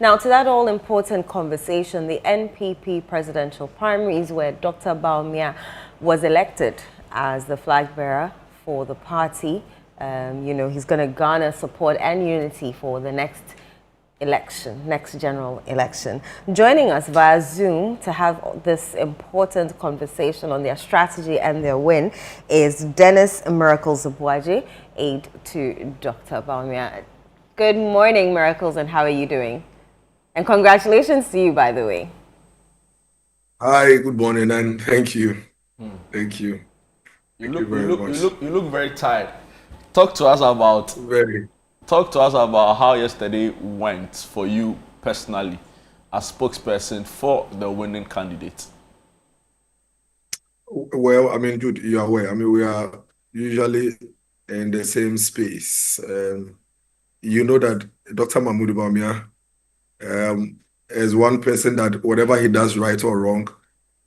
Now, to that all-important conversation, the NPP presidential primaries, where Dr. Bawumia was elected as the flag bearer for the party. He's going to garner support and unity for the next general election. Joining us via Zoom to have this important conversation on their strategy and their win is Dennis Miracles Aboagye, aide to Dr. Bawumia. Good morning, Miracles, and how are you doing? And congratulations to you, by the way. Hi, good morning, and thank you. Thank you. You look very tired. Talk to us about how yesterday went for you personally as spokesperson for the winning candidate. Well, I mean, dude, you are aware. I mean, we are usually in the same space. You know that Dr. Mahamudu Bawumia is one person that whatever he does, right or wrong,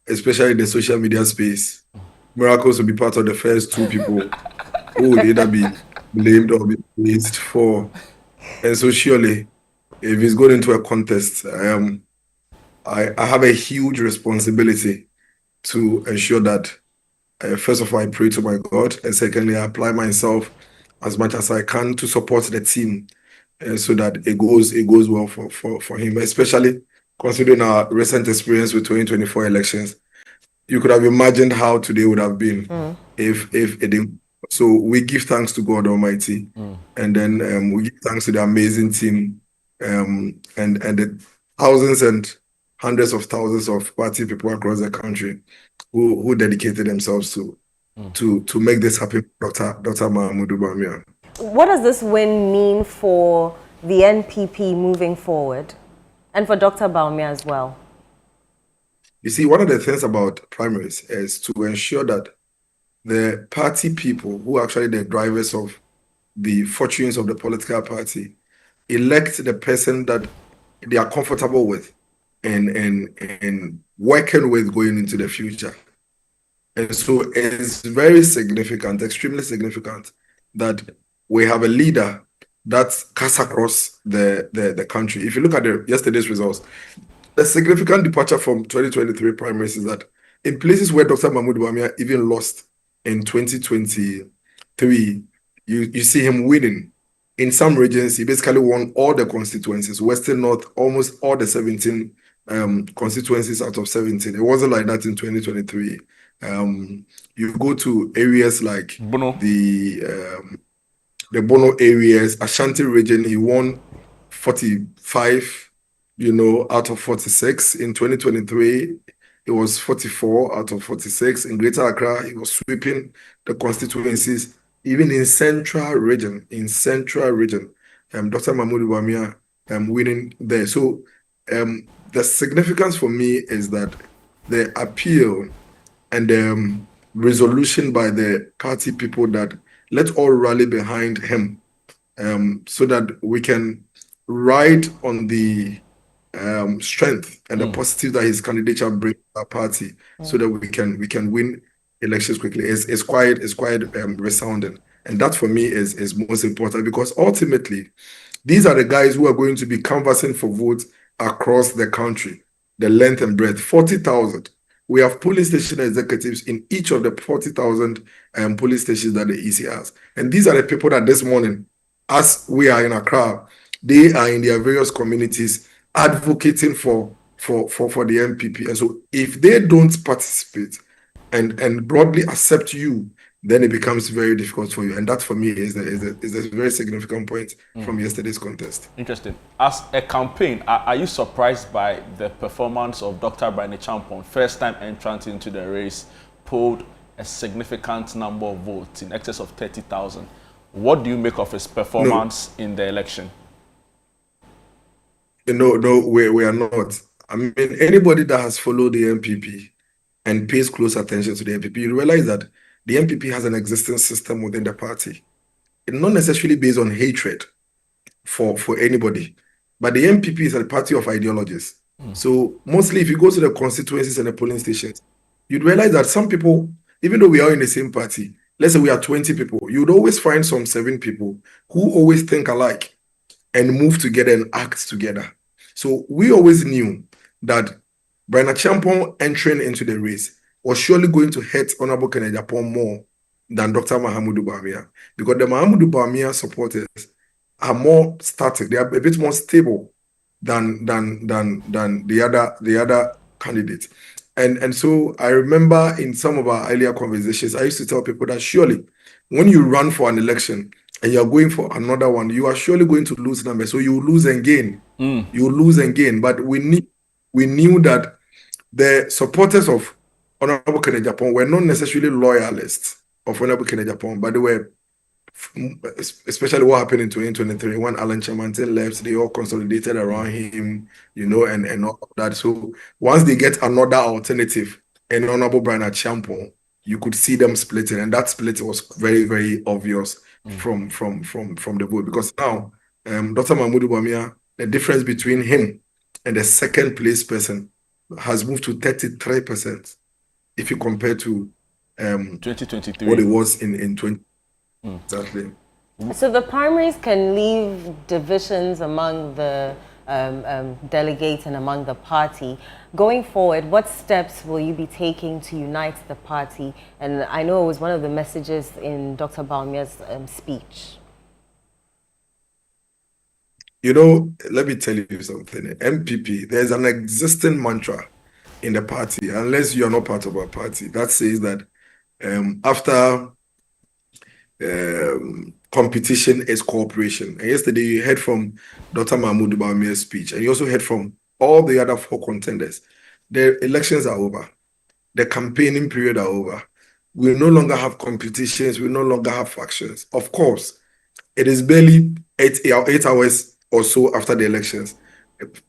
especially in the social media space, Miracles will be part of the first two people who would either be blamed or be praised for. And so surely, if he's going into a contest, I have a huge responsibility to ensure that, first of all, I pray to my God, and secondly, I apply myself as much as I can to support the team, so that it goes well for him, especially considering our recent experience with 2024 elections. You could have imagined how today would have been if it didn't. So we give thanks to God Almighty, and then we give thanks to the amazing team, and the thousands and hundreds of thousands of party people across the country who dedicated themselves to make this happen, Dr. Mahamudu Bawumia. What does this win mean for the NPP moving forward, and for Dr. Bawumia as well? You see, one of the things about primaries is to ensure that the party people, who are actually the drivers of the fortunes of the political party, elect the person that they are comfortable with and working with going into the future. And so it's very significant, extremely significant, that we have a leader that cuts across the country. If you look at yesterday's results, the significant departure from 2023 primaries is that in places where Dr. Mahamudu Bawumia even lost in 2023, you see him winning. In some regions, he basically won all the constituencies, Western North, almost all the 17 constituencies out of 17. It wasn't like that in 2023. You go to areas like Bono. The Bono areas, Ashanti region, he won 45, out of 46. In 2023, it was 44 out of 46. In Greater Accra, he was sweeping the constituencies. Even in Central region, Dr. Mahamudu Bawumia winning there. So the significance for me is that the appeal and the resolution by the party people that let's all rally behind him, so that we can ride on the strength and the positive that his candidature brings to our party, so that we can win elections quickly. It's quite resounding, and that for me is most important, because ultimately these are the guys who are going to be canvassing for votes across the country, the length and breadth. 40,000. We have polling station executives in each of the 40,000 polling stations that the EC has, and these are the people that this morning, as we are in Accra, they are in their various communities advocating for the NPP. And so if they don't participate and broadly accept you, then it becomes very difficult for you. And that for me is a very significant point from yesterday's contest. Interesting. As a campaign, are you surprised by the performance of Dr. Brian Champon, first time entrant into the race, polled a significant number of votes in excess of 30,000? What do you make of his performance in the election? No, we are not. I mean, anybody that has followed the NPP and pays close attention to the NPP, you realize that the NPP has an existing system within the party. It's not necessarily based on hatred for anybody, but the NPP is a party of ideologies. So mostly if you go to the constituencies and the polling stations, you'd realize that some people, even though we are in the same party, let's say we are 20 people, you'd always find some 7 people who always think alike and move together and act together. So we always knew that Brian Achampong entering into the race was surely going to hurt Honorable Kennedy Agyapong more than Dr. Mahamudu Bawumia, because the Mahamudu Bawumia supporters are more static. They are a bit more stable than the other candidates. And so I remember in some of our earlier conversations, I used to tell people that surely when you run for an election and you're going for another one, you are surely going to lose numbers. So you lose and gain. You lose and gain. But we knew that the supporters of Honorable Kennedy Agyapong were not necessarily loyalists of Honorable Kennedy Agyapong, but they were, especially what happened in 2023 when Alan Chamantin left, they all consolidated around him, and all of that. So once they get another alternative and Honorable Brian Achampong, you could see them splitting, and that split was very, very obvious from the vote, because now Dr. Mahamudu Bawumia, the difference between him and the second place person has moved to 33% if you compare to 2023 what it was in 20. Exactly. So the primaries can leave divisions among the delegates and among the party. Going forward, what steps will you be taking to unite the party? And I know it was one of the messages in Dr. Bawumia's speech. Let me tell you something. MPP, there's an existing mantra in the party, unless you are not part of a party, that says that after competition is cooperation. And yesterday you heard from Dr. Mahamudu Bawumia's speech, and you also heard from all the other 4 contenders. The elections are over. The campaigning period are over. We no longer have competitions. We no longer have factions. Of course, it is barely 8 hours or so after the elections.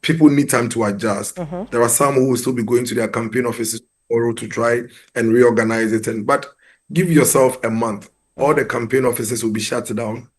People need time to adjust. There are some who will still be going to their campaign offices tomorrow to try and reorganize it. But give yourself a month. All the campaign offices will be shut down.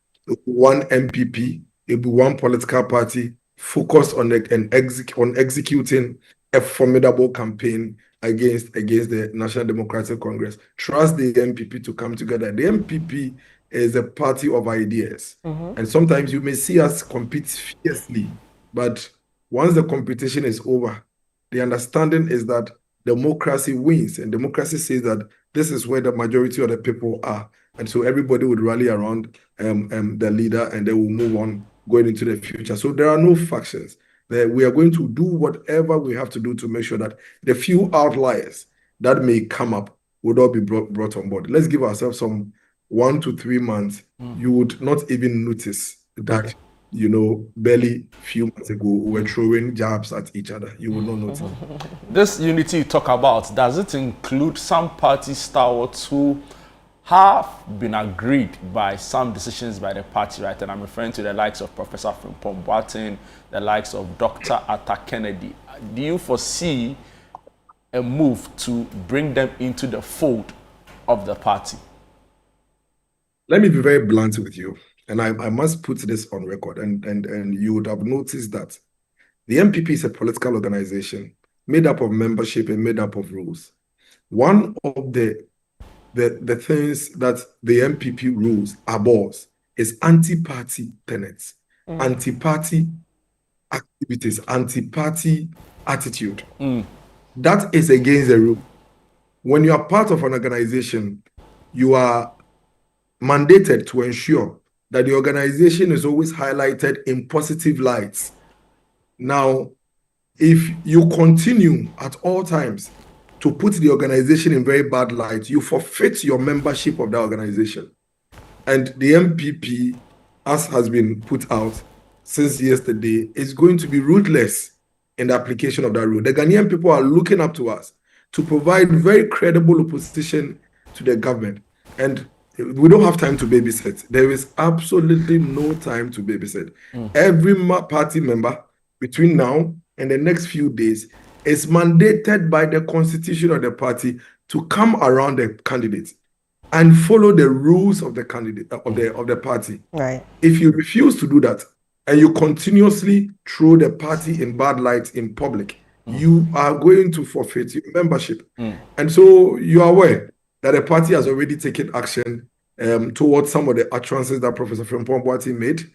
One MPP, it will be one political party focused on executing a formidable campaign against the National Democratic Congress. Trust the MPP to come together. The MPP is a party of ideas. And sometimes you may see us compete fiercely, but once the competition is over, the understanding is that democracy wins, and democracy says that this is where the majority of the people are. And so everybody would rally around the leader, and they will move on going into the future. So there are no factions. We are going to do whatever we have to do to make sure that the few outliers that may come up would all be brought on board. Let's give ourselves some 1 to 3 months. You would not even notice that, barely a few months ago, we were throwing jabs at each other. You will not notice. This unity you talk about, does it include some party stalwarts who have been agreed by some decisions by the party, right? And I'm referring to the likes of Professor Frimpong Boateng, the likes of Dr. Arthur Kennedy. Do you foresee a move to bring them into the fold of the party? Let me be very blunt with you, and I must put this on record, and you would have noticed that the MPP is a political organization made up of membership and made up of rules. One of the things that the MPP rules abhors is anti-party tenets, anti-party activities, anti-party attitude. That is against the rule. When you are part of an organization, you are mandated to ensure that the organization is always highlighted in positive lights. Now, if you continue at all times to put the organization in very bad light, you forfeit your membership of the organization. And the MPP, as has been put out since yesterday, is going to be ruthless in the application of that rule. The Ghanaian people are looking up to us to provide very credible opposition to the government. And we don't have time to babysit. There is absolutely no time to babysit. Every party member between now and the next few days is mandated by the constitution of the party to come around the candidate and follow the rules of the candidate of the party. Right. If you refuse to do that and you continuously throw the party in bad light in public, you are going to forfeit your membership. And so you are aware that the party has already taken action towards some of the utterances that Professor Frimpong Boateng made.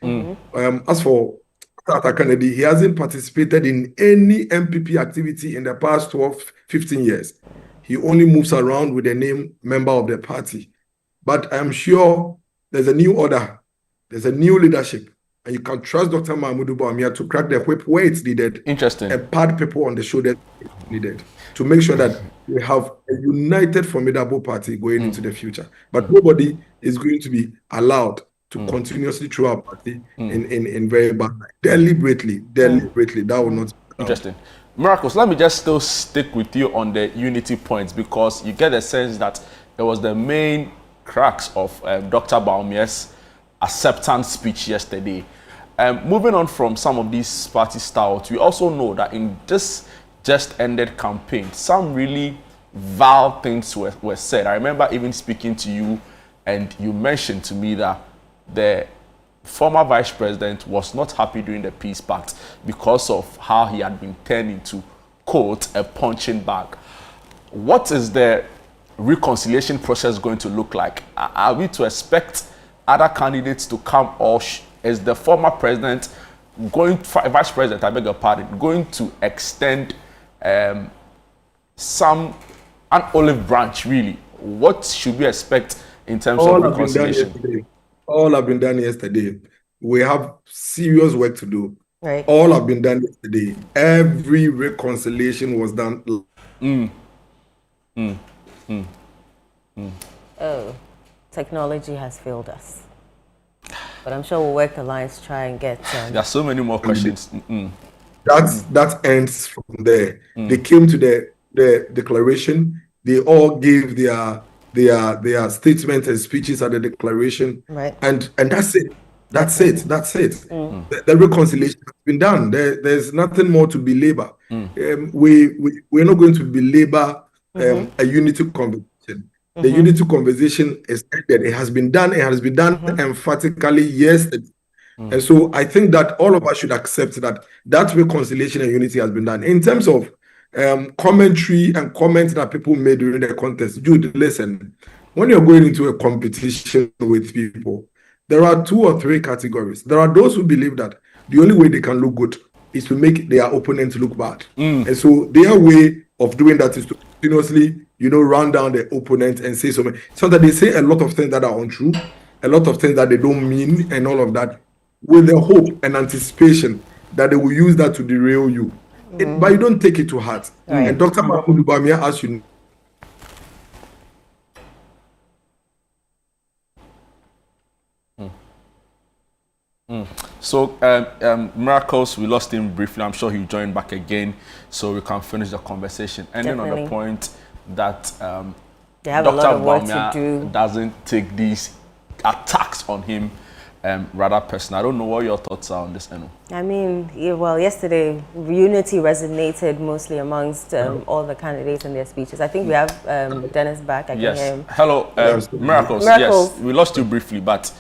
As for Dr. Kennedy, he hasn't participated in any MPP activity in the past 12, 15 years. He only moves around with the name member of the party. But I'm sure there's a new order, there's a new leadership, and you can trust Dr. Mahamudu Bawumia to crack the whip where it's needed. Interesting. And pat people on the shoulder it's needed to make sure that we have a united, formidable party going into the future. But nobody is going to be allowed to continuously throw our party in very bad light. Deliberately, that will not be allowed. Interesting. Miracles, let me just still stick with you on the unity points, because you get the sense that it was the main crux of Dr. Bawumia's acceptance speech yesterday. Moving on from some of these party styles, we also know that in this just ended campaign, some really vile things were said. I remember even speaking to you, and you mentioned to me that the former vice president was not happy during the peace pact because of how he had been turned into, quote, a punching bag. What is the reconciliation process going to look like? Are we to expect other candidates to come, or is the former president vice president, I beg your pardon, going to extend an olive branch, really? What should we expect in terms of reconciliation? All have been done yesterday. We have serious work to do. Right. All have been done yesterday. Every reconciliation was done. Oh, technology has failed us. But I'm sure we'll work the lines to try and get... There are so many more questions. That ends from there. They came to the declaration. They all gave their statements and speeches at the declaration. Right. And that's it. That's it. The reconciliation has been done. There's nothing more to belabor. We're not going to belabor a unity conversation. The unity conversation is ended. It has been done. It has been done emphatically yesterday. And so I think that all of us should accept that reconciliation and unity has been done. In terms of commentary and comments that people made during the contest, Jude, listen, when you're going into a competition with people, there are 2 or 3 categories. There are those who believe that the only way they can look good is to make their opponents look bad. And so their way of doing that is to continuously, run down the opponent and say something. So that they say a lot of things that are untrue, a lot of things that they don't mean, and all of that, with the hope and anticipation that they will use that to derail you. But you don't take it to heart. Right. And Dr. Mahamudu Bawumia, as you know. So, Miracles, we lost him briefly. I'm sure he'll join back again so we can finish the conversation. Ending on the point that they have Dr. a lot of work Bawumia to do. Doesn't take these attacks on him rather personal. I don't know what your thoughts are on this, Eno. I mean, well, yesterday, unity resonated mostly amongst all the candidates in their speeches. I think we have Dennis back. I can hear him. Hello, Miracles. Yes, we lost you briefly, but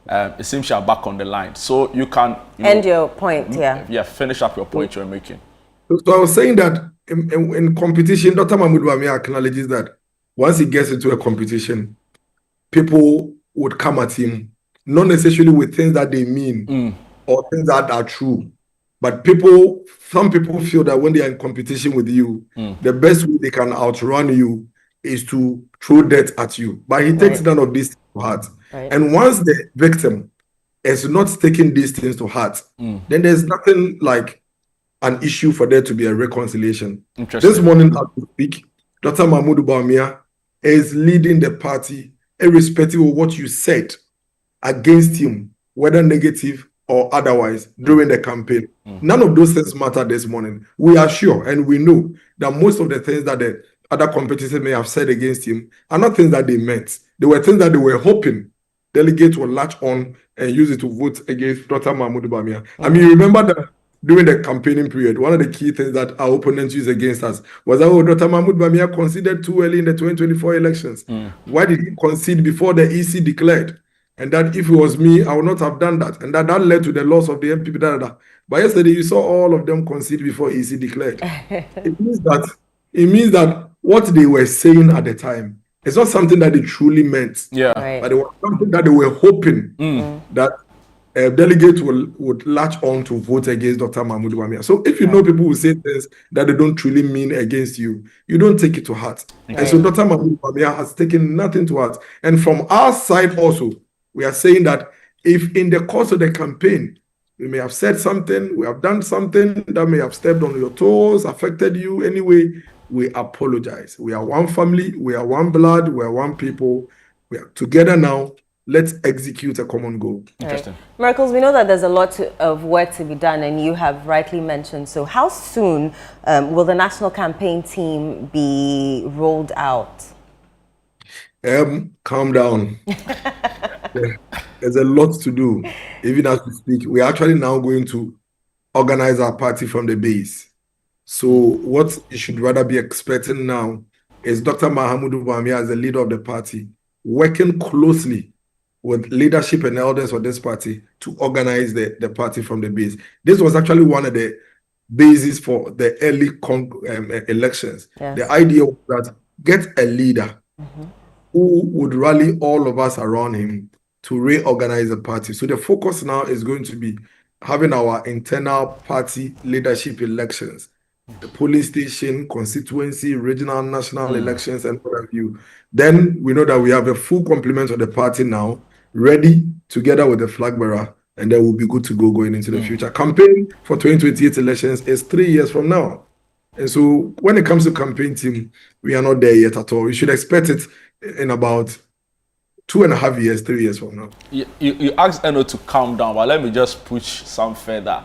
it seems you're back on the line. So you can... End your point, yeah. Yeah, finish up your point you're making. So I was saying that in competition, Dr. Mahamudu Bawumia acknowledges that once he gets into a competition, people would come at him, not necessarily with things that they mean or things that are true. But some people feel that when they are in competition with you, the best way they can outrun you is to throw dirt at you. But he takes none of these to heart. Right. And once the victim is not taking these things to heart, then there's nothing like an issue for there to be a reconciliation. This morning, as we speak, Dr. Mahamudu Bawumia is leading the party irrespective of what you said against him, whether negative or otherwise, during the campaign. None of those things matter this morning. We are sure and we know that most of the things that the other competitors may have said against him are not things that they meant. They were things that they were hoping delegates will latch on and use it to vote against Dr. Mahamudu Bawumia. I mean, you remember that during the campaigning period, one of the key things that our opponents used against us was that Dr. Mahamudu Bawumia conceded too early in the 2024 elections. Why did he concede before the EC declared? And that if it was me, I would not have done that. And that led to the loss of the MPP. But yesterday, you saw all of them concede before EC declared. It means that what they were saying at the time, it's not something that they truly meant. Yeah. Right. But it was something that they were hoping that delegates would latch on to vote against Dr. Mahamudu Bawumia. So if you know people who say things that they don't truly mean against you, you don't take it to heart. And so Dr. Mahamudu Bawumia has taken nothing to heart. And from our side also, we are saying that if in the course of the campaign, we may have said something, we have done something that may have stepped on your toes, affected you anyway, we apologize. We are one family, we are one blood, we are one people. We are together now. Let's execute a common goal. Interesting. Right. Miracles, we know that there's a lot of work to be done, and you have rightly mentioned. So how soon will the national campaign team be rolled out? Calm down. There's a lot to do. Even as we speak, we're actually now going to organize our party from the base. So what you should rather be expecting now is Dr. Mahamudu Bawumia as the leader of the party, working closely with leadership and elders of this party to organize the party from the base. This was actually one of the bases for the early elections. Yes. The idea was that get a leader who would rally all of us around him to reorganize the party. So the focus now is going to be having our internal party leadership elections, the polling station, constituency, regional, national elections, and what have you. Then we know that we have a full complement of the party now, ready together with the flag bearer, and then we'll be good to go going into the future. Campaign for 2028 elections is 3 years from now. And so when it comes to campaign team, we are not there yet at all. You should expect it in about 2.5 years, 3 years from now. You asked Eno to calm down, but let me just push some further.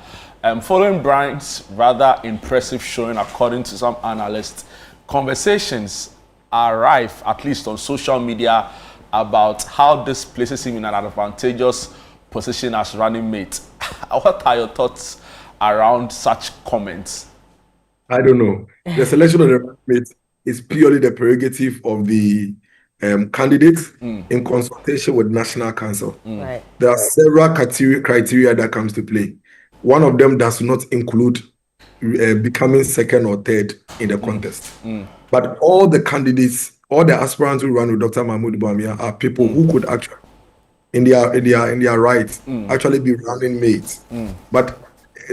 Following Brian's rather impressive showing, according to some analysts, conversations are rife, at least on social media, about how this places him in an advantageous position as running mate. What are your thoughts around such comments? I don't know. The selection of the running mate is purely the prerogative of the candidates in consultation with National Council. Right. There are several criteria that comes to play. One of them does not include becoming second or third in the contest. But all the candidates, all the aspirants who run with Dr. Mahamudu Bawumia are people who could actually, in their rights, actually be running mates. But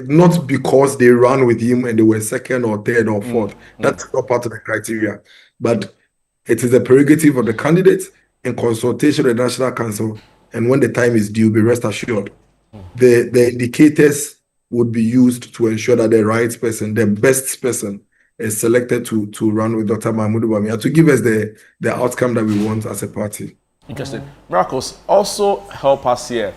not because they ran with him and they were second or third or fourth. That's not part of the criteria. But it is a prerogative of the candidates in consultation with the National Council. And when the time is due, be rest assured, the indicators would be used to ensure that the right person, the best person, is selected to run with Dr. Mahamudu Bawumia to give us the outcome that we want as a party. Interesting. Miracles, also help us here.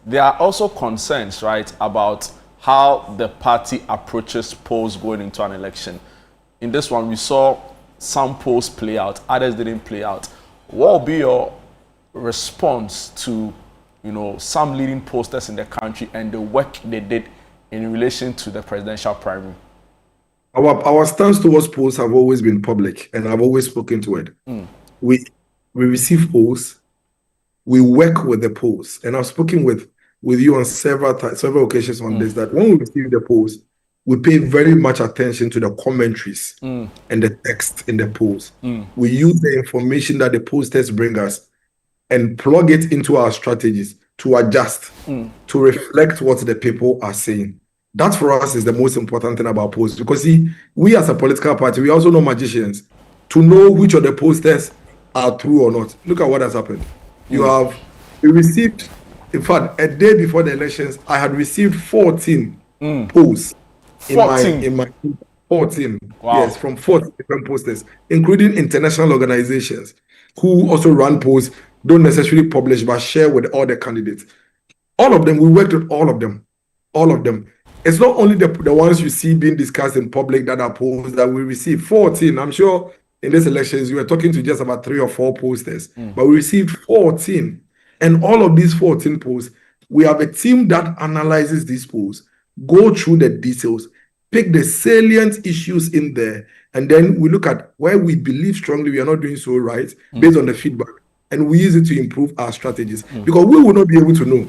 There are also concerns, right, about how the party approaches polls going into an election. In this one, we saw some polls play out, others didn't play out. What will be your response to, some leading pollsters in the country and the work they did in relation to the presidential primary? Our stance towards polls have always been public, and I've always spoken to it. We receive polls, we work with the polls, and I've spoken with you on several occasions on this, that when we receive the polls, we pay very much attention to the commentaries and the text in the polls. We use the information that the pollsters bring us and plug it into our strategies to adjust, to reflect what the people are saying. That for us is the most important thing about polls, because see, we as a political party, we also know magicians to know which of the posters are true or not. Look at what has happened. We received, in fact, a day before the elections, I had received 14 polls in my 14. Wow. Yes, from 14 different posters, including international organizations who also run polls, don't necessarily publish, but share with all the candidates. All of them, we worked with all of them. All of them. It's not only the ones you see being discussed in public that are polls that we receive. 14. I'm sure in these elections, you were talking to just about 3 or 4 posters, but we received 14. And all of these 14 polls, we have a team that analyzes these polls, go through the details, pick the salient issues in there, and then we look at where we believe strongly we are not doing so right based on the feedback, and we use it to improve our strategies. Because we will not be able to know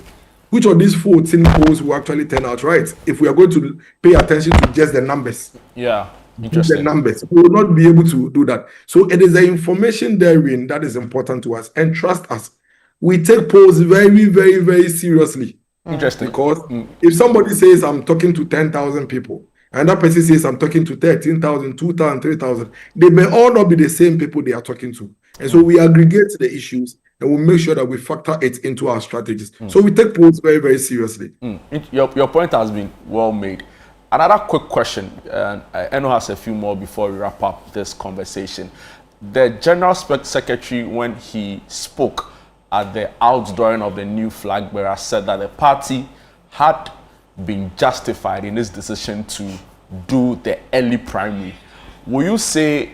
which of these 14 polls will actually turn out right if we are going to pay attention to just the numbers. Yeah, interesting. The numbers. We will not be able to do that. So it is the information therein that is important to us. And trust us, we take polls very, very, very seriously. Interesting. Because if somebody says I'm talking to 10,000 people, and that person says I'm talking to 13,000, 2,000, 3,000, they may all not be the same people they are talking to. And so we aggregate the issues and we make sure that we factor it into our strategies. So we take polls very, very seriously. Your point has been well made. Another quick question, and Eno has a few more before we wrap up this conversation. The General Secretary, when he spoke at the outdooring of the new flag bearer, said that the party had been justified in its decision to do the early primary. Will you say,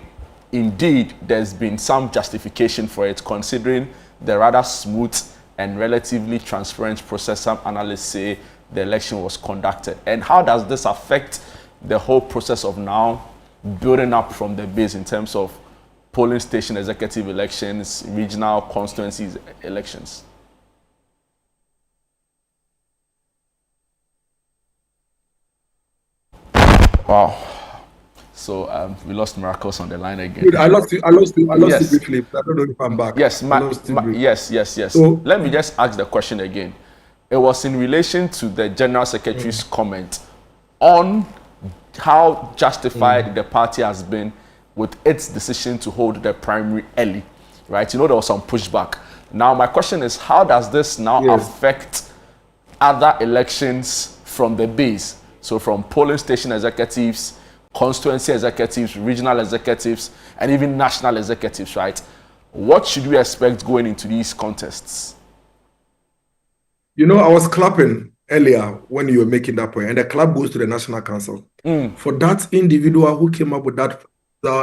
indeed, there's been some justification for it, considering the rather smooth and relatively transparent process some analysts say the election was conducted? And how does this affect the whole process of now building up from the base in terms of polling station executive elections, regional constituencies elections? Wow. So we lost Miracles on the line again. Good. I lost you briefly, but I don't know if I'm back. Yes, yes. So let me just ask the question again. It was in relation to the General Secretary's comment on how justified the party has been with its decision to hold the primary early, right? You know, there was some pushback. Now, my question is, how does this now affect other elections from the base? So from polling station executives, constituency executives, regional executives, and even national executives, right? What should we expect going into these contests? You know, I was clapping earlier when you were making that point, and the clap goes to the National Council. For that individual who came up with that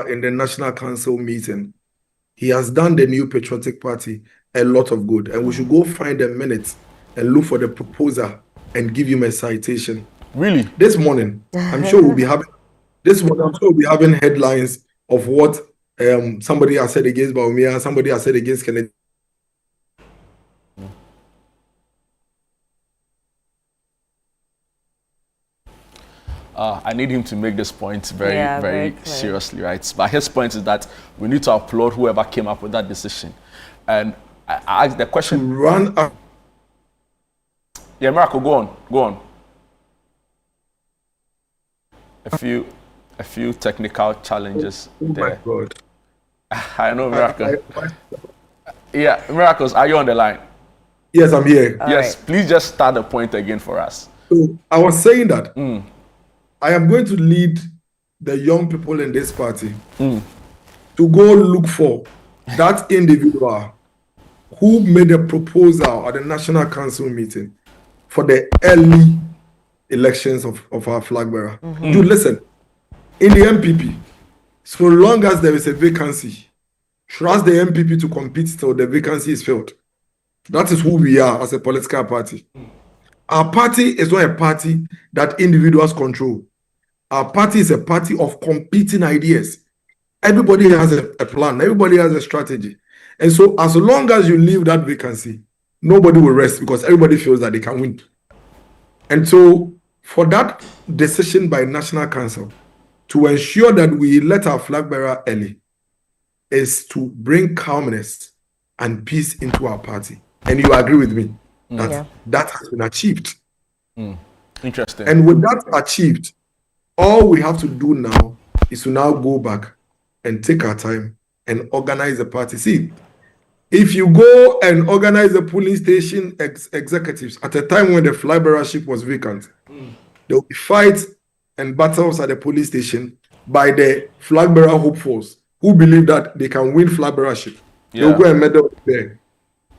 in the National Council meeting, he has done the New Patriotic Party a lot of good, and we should go find a minute and look for the proposer and give him a citation. Really? This morning, I'm sure we'll be having headlines of what somebody has said against Bawumia, somebody has said against Kennedy. I need him to make this point very seriously, right? But his point is that we need to applaud whoever came up with that decision. And I asked the question. To run up. Yeah, Miracle, go on. A few technical challenges there. My God. I know, Miracle. Yeah, Miracles, are you on the line? Yes, I'm here. Yes, please just start the point again for us. So I was saying that I am going to lead the young people in this party to go look for that individual who made a proposal at the National Council meeting for the early elections of our flag bearer. Dude, listen, in the MPP, so long as there is a vacancy, trust the MPP to compete till the vacancy is filled. That is who we are as a political party. Our party is not a party that individuals control. Our party is a party of competing ideas. Everybody has a plan. Everybody has a strategy. And so as long as you leave that vacancy, nobody will rest because everybody feels that they can win. And so for that decision by National Council to ensure that we let our flag bearer early is to bring calmness and peace into our party. And you agree with me that that has been achieved. Interesting. And with that achieved, all we have to do now is to now go back and take our time and organize the party. See, if you go and organize the polling station executives at a time when the flag bearership was vacant, there will be fights and battles at the police station by the flag bearer hopefuls who believe that they can win flag bearership. They'll go and medal there.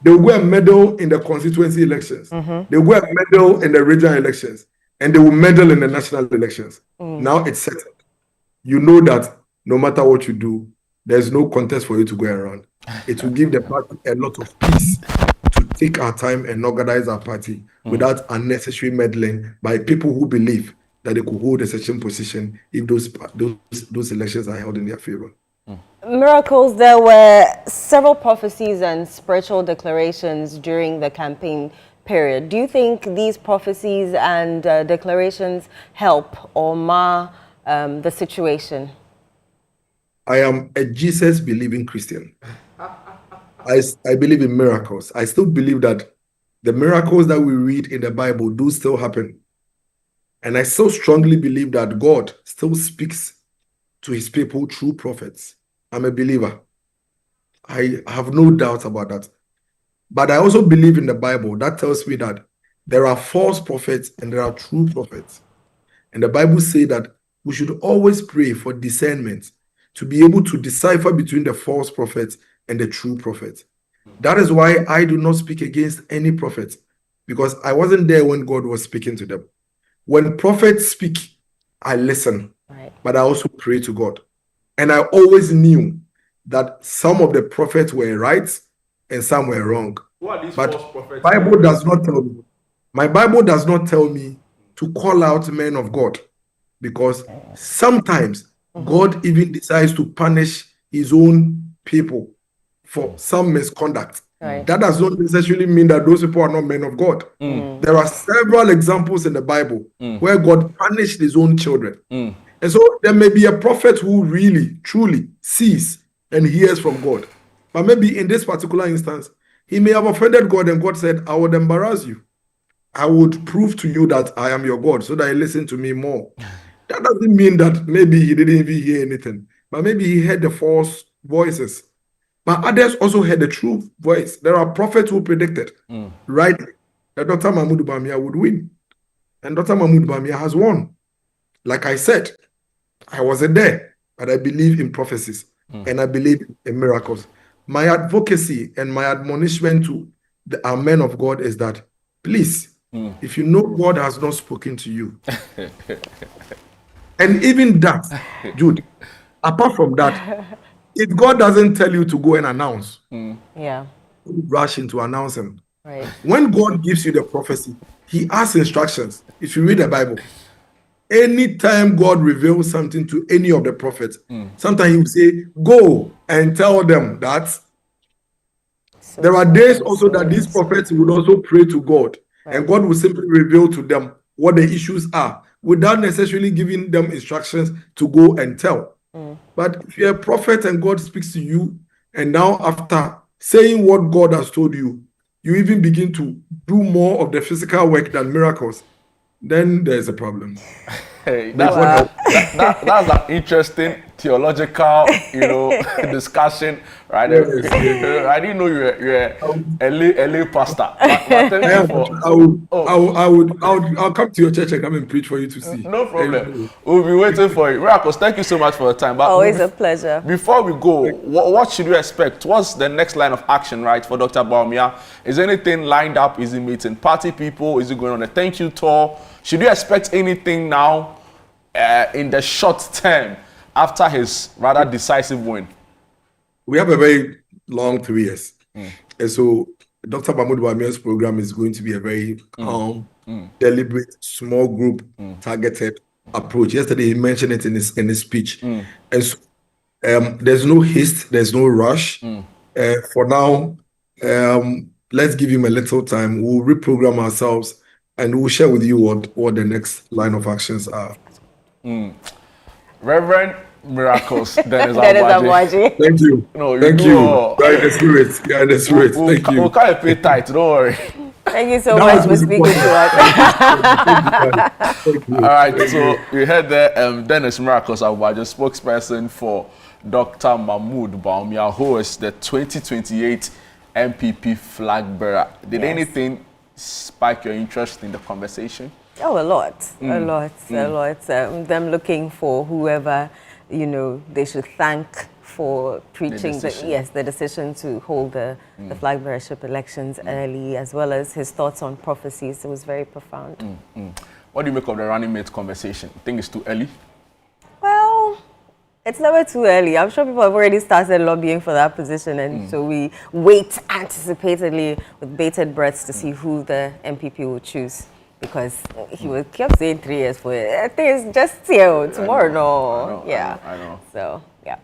They'll go and medal in the constituency elections. They'll go and medal in the regional elections. And they will medal in the national elections. Now it's settled. You know that no matter what you do, there's no contest for you to go around. It will give the party a lot of peace to take our time and organize our party without unnecessary meddling by people who believe that they could hold a certain position if those elections are held in their favor. Miracles, there were several prophecies and spiritual declarations during the campaign period. Do you think these prophecies and declarations help or mar the situation? I am a Jesus-believing Christian. I believe in miracles. I still believe that the miracles that we read in the Bible do still happen. And I still strongly believe that God still speaks to his people through prophets. I'm a believer. I have no doubt about that. But I also believe in the Bible that tells me that there are false prophets and there are true prophets. And the Bible says that we should always pray for discernment to be able to decipher between the false prophets and the true prophets. That is why I do not speak against any prophet, because I wasn't there when God was speaking to them. When prophets speak, I listen, but I also pray to God. And I always knew that some of the prophets were right and some were wrong. But Bible does not tell me. My Bible does not tell me to call out men of God, because sometimes God even decides to punish his own people for some misconduct. That does not necessarily mean that those people are not men of God. There are several examples in the Bible where God punished his own children. And so there may be a prophet who really, truly sees and hears from God. But maybe in this particular instance, he may have offended God and God said, I would embarrass you. I would prove to you that I am your God so that you listen to me more. That doesn't mean that maybe he didn't even hear anything, but maybe he heard the false voices. But others also heard the true voice. There are prophets who predicted, right, that Dr. Mahamudu Bawumia would win. And Dr. Mahamudu Bawumia has won. Like I said, I wasn't there, but I believe in prophecies and I believe in miracles. My advocacy and my admonishment to our men of God is that, please, if you know God has not spoken to you, and even that, Jude, apart from that, if God doesn't tell you to go and announce, rush into announcing. Right. When God gives you the prophecy, he asks instructions. If you read the Bible, anytime God reveals something to any of the prophets, sometimes he will say, go and tell them that. There are days also that these prophets would also pray to God, and God will simply reveal to them what the issues are without necessarily giving them instructions to go and tell. But if you're a prophet and God speaks to you, and now after saying what God has told you, you even begin to do more of the physical work than miracles, then there's a problem. Hey, that's an interesting theological, discussion, right? Yes. I didn't know you're a lay pastor. But thank you I'll come to your church and come and preach for you to see. No problem. We'll be waiting for you. Miracles, thank you so much for your time. But always a pleasure. Before we go, what should we expect? What's the next line of action, right, for Dr. Bawumia? Is anything lined up? Is he meeting party people? Is he going on a thank you tour? Should you expect anything now in the short term after his rather decisive win? We have a very long 3 years. And so Dr. Mahamudu Bawumia's program is going to be a very calm, deliberate, small group, targeted approach. Yesterday he mentioned it in his speech. And so there's no haste, there's no rush. For now, let's give him a little time. We'll reprogram ourselves and we'll share with you what the next line of actions are. Reverend Miracles, Dennis Aboagye. Thank you. No, Thank you. You're in the spirit. You're in the spirit. Thank you. We'll kind of pay tight, don't worry. Thank you so much for speaking to us. Thank you. All right, so you heard there Dennis Miracles Aboagye, spokesperson for Dr. Mahamudu Bawumia, who is the 2028 MPP flag bearer. Did anything spike your interest in the conversation? Oh, a lot. Them looking for whoever, they should thank for preaching the decision to hold the flag bearership elections early, as well as his thoughts on prophecies. It was very profound. What do you make of the running mate conversation? You think it's too early? Well, it's never too early. I'm sure people have already started lobbying for that position, and so we wait anticipatedly with bated breath to see who the MPP will choose. Because he kept saying 3 years for it. I think it's just tomorrow. I know. So, yeah.